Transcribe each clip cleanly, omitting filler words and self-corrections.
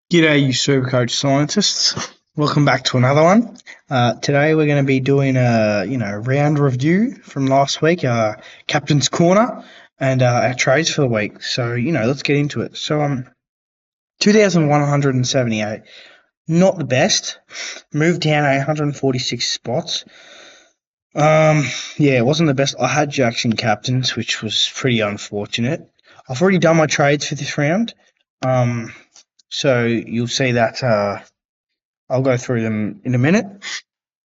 G'day, you SuperCoach scientists. Welcome back to another one. Today we're going to be doing a round review from last week, captain's corner, and our trades for the week. So let's get into it. So 2,178, not the best. Moved down 846 spots. Yeah, it wasn't the best. I had Jackson captains, which was pretty unfortunate. I've already done my trades for this round. So you'll see that. I'll go through them in a minute.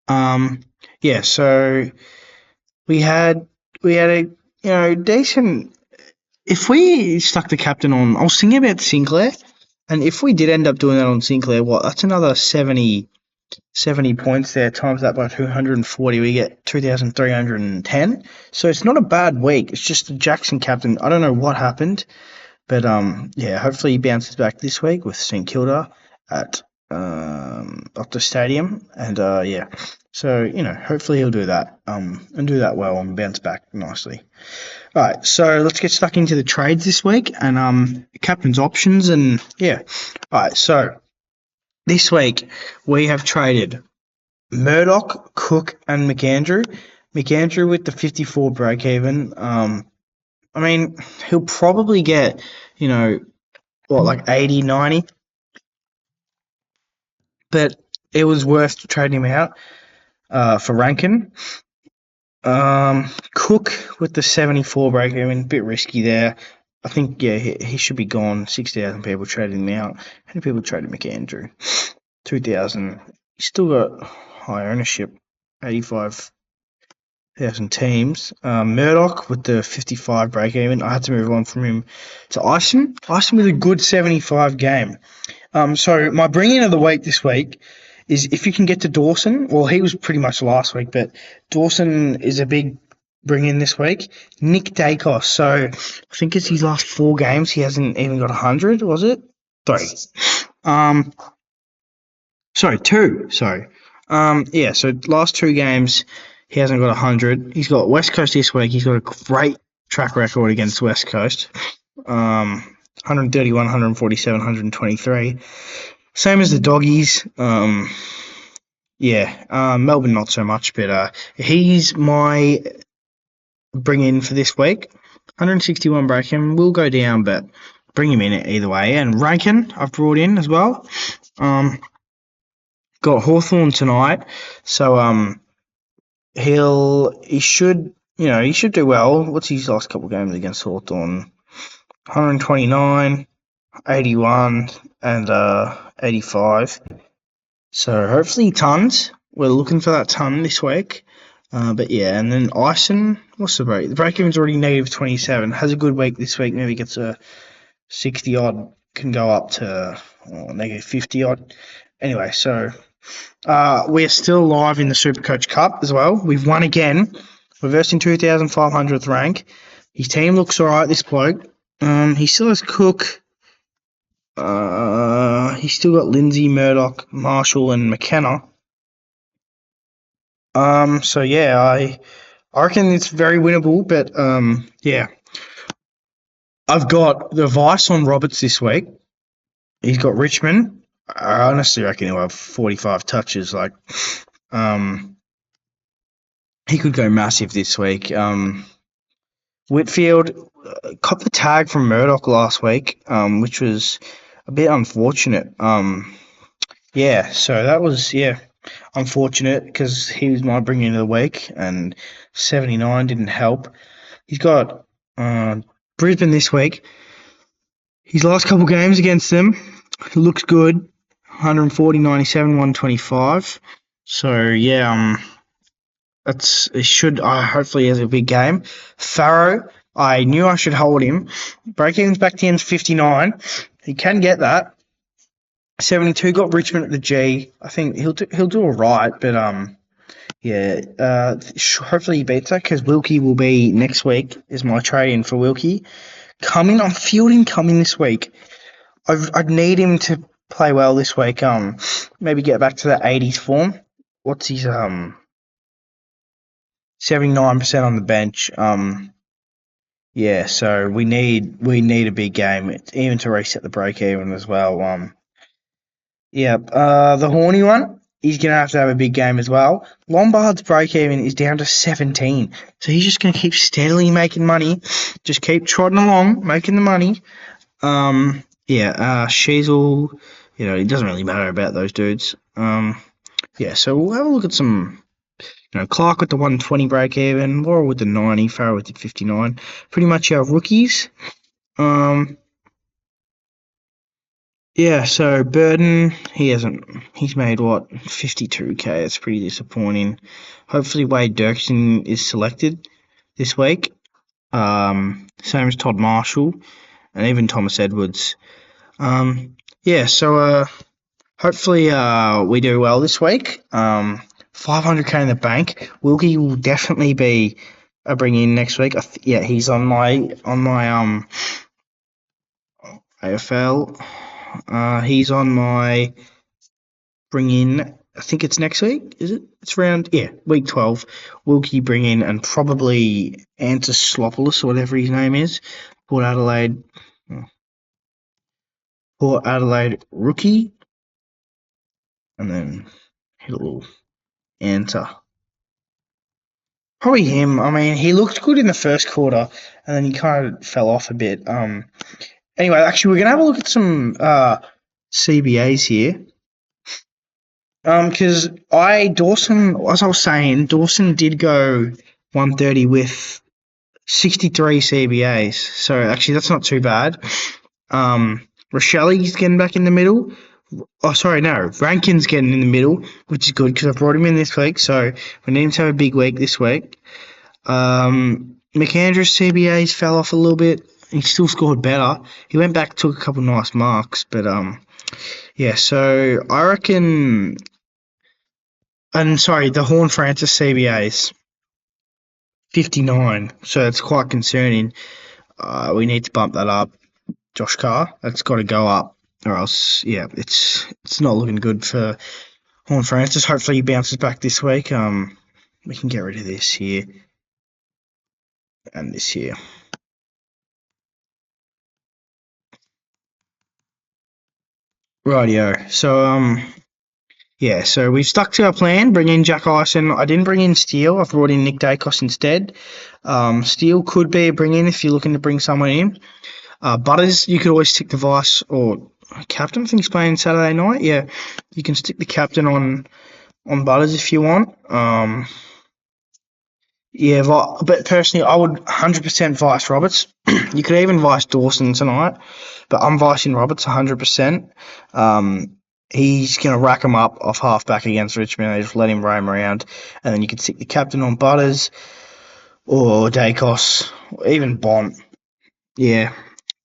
Yeah, so we had a decent. If we stuck the captain on, I was thinking about Sinclair, and if we did end up doing that on Sinclair, that's another 70 points there. Times that by 240, we get 2,310. So it's not a bad week. It's just the Jackson captain. I don't know what happened, but yeah, hopefully he bounces back this week with St Kilda at Optus Stadium, and yeah, so hopefully he'll do that and do that well and bounce back nicely. All right, so let's get stuck into the trades this week and captain's options, and yeah. All right, so this week we have traded Murdoch, Cook, and McAndrew. McAndrew with the 54 break even. I mean, he'll probably get like 80, 90. But it was worth trading him out for Rankin. Cook with the 74 break even, a bit risky there. I think, yeah, he should be gone. 6,000 people traded him out. How many people traded McAndrew? 2,000. He's still got high ownership, 85,000 teams. Murdoch with the 55 break even. I had to move on from him to Ison. Ison with a good 75 game. So my bring-in of the week this week is if you can get to Dawson. Well, he was pretty much last week, but Dawson is a big bring-in this week. Nick Dacos. So I think it's his last 4 games. He hasn't even got 100, was it? 3. Sorry, 2. Sorry. Yeah, so last 2 games, he hasn't got 100. He's got West Coast this week. He's got a great track record against West Coast. 131, 147, 123. Same as the Doggies. Yeah, Melbourne not so much, but he's my bring-in for this week. 161 break-in will go down, but bring him in either way. And Rankin I've brought in as well. Got Hawthorn tonight, so he should do well. What's his last couple of games against Hawthorn? 129, 81, and 85. So hopefully tons. We're looking for that ton this week. But yeah, and then Ison, what's the break? The break even's already negative 27. Has a good week this week. Maybe gets a 60 odd. Can go up to negative 50 odd. Anyway, so we're still live in the SuperCoach Cup as well. We've won again. We're versing 2,500th rank. His team looks alright, this bloke. He still has Cook. He's still got Lindsay, Murdoch, Marshall, and McKenna. So yeah, I reckon it's very winnable, but yeah. I've got the Vice on Roberts this week. He's got Richmond. I honestly reckon he'll have 45 touches. Like, he could go massive this week. Whitfield caught the tag from Murdoch last week, which was a bit unfortunate. Yeah, so that was unfortunate because he was my bring-in of the week, and 79 didn't help. He's got Brisbane this week. His last couple games against them looks good. 140, 97, 125. So yeah, hopefully he has a big game. Farrow, I knew I should hold him. Break-even's back to 59. He can get that. 72 got Richmond at the G. I think he'll do all right, but yeah. Hopefully he beats that because Wilkie will be next week. Is my trade-in for Wilkie. I'm fielding Cumming this week. I'd need him to play well this week. Maybe get back to that 80s form. What's his 79% on the bench. Yeah, so we need a big game, even to reset the break even as well. Yep. The horny one, he's going to have a big game as well. Lombard's break even is down to 17. So he's just going to keep steadily making money. Just keep trotting along, making the money. Sheasel, it doesn't really matter about those dudes. So we'll have a look at some, Clark with the 120 break even, Laura with the 90, Farrell with the 59. Pretty much our rookies. So Burton, he's made what, 52k, that's pretty disappointing. Hopefully Wade Dirksen is selected this week. Same as Todd Marshall and even Thomas Edwards. Hopefully we do well this week. 500k in the bank. Wilkie will definitely be a bring in next week. He's on my AFL. He's on my bring in. I think it's next week. Is it? It's week 12. Wilkie bring in and probably Antislopoulos or whatever his name is. Port Adelaide rookie, and then hit a little enter. Probably him. I mean, he looked good in the first quarter, and then he kind of fell off a bit. Anyway, actually, we're gonna have a look at some CBAs here. Because Dawson, as I was saying, Dawson did go 130 with 63 CBAs. So actually, that's not too bad. Rochelli's getting back in the middle. Oh, sorry, no. Rankin's getting in the middle, which is good because I brought him in this week. So we need him to have a big week this week. McAndrew's CBAs fell off a little bit. He still scored better. He went back, took a couple nice marks, but so I reckon. And sorry, the Horn Francis CBAs 59. So it's quite concerning. We need to bump that up. Josh Carr, that's got to go up, or else it's not looking good for Horn Francis. Hopefully he bounces back this week. We can get rid of this here and this here. Rightio. So we've stuck to our plan. Bring in Jack Ison. I didn't bring in Steele. I've brought in Nick Dacos instead. Steele could be a bring in if you're looking to bring someone in. Butters, you could always stick the vice or captain. I think he's playing Saturday night. Yeah, you can stick the captain on Butters if you want. But personally, I would 100% vice Roberts. You could even vice Dawson tonight, but I'm vicing Roberts 100%. He's going to rack him up off halfback against Richmond. They just let him roam around, and then you could stick the captain on Butters or Dacos, or even Bont. Yeah.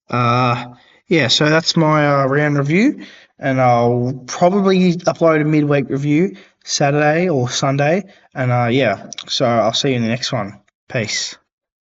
So that's my round review, and I'll probably upload a midweek review Saturday or Sunday, and so I'll see you in the next one. Peace.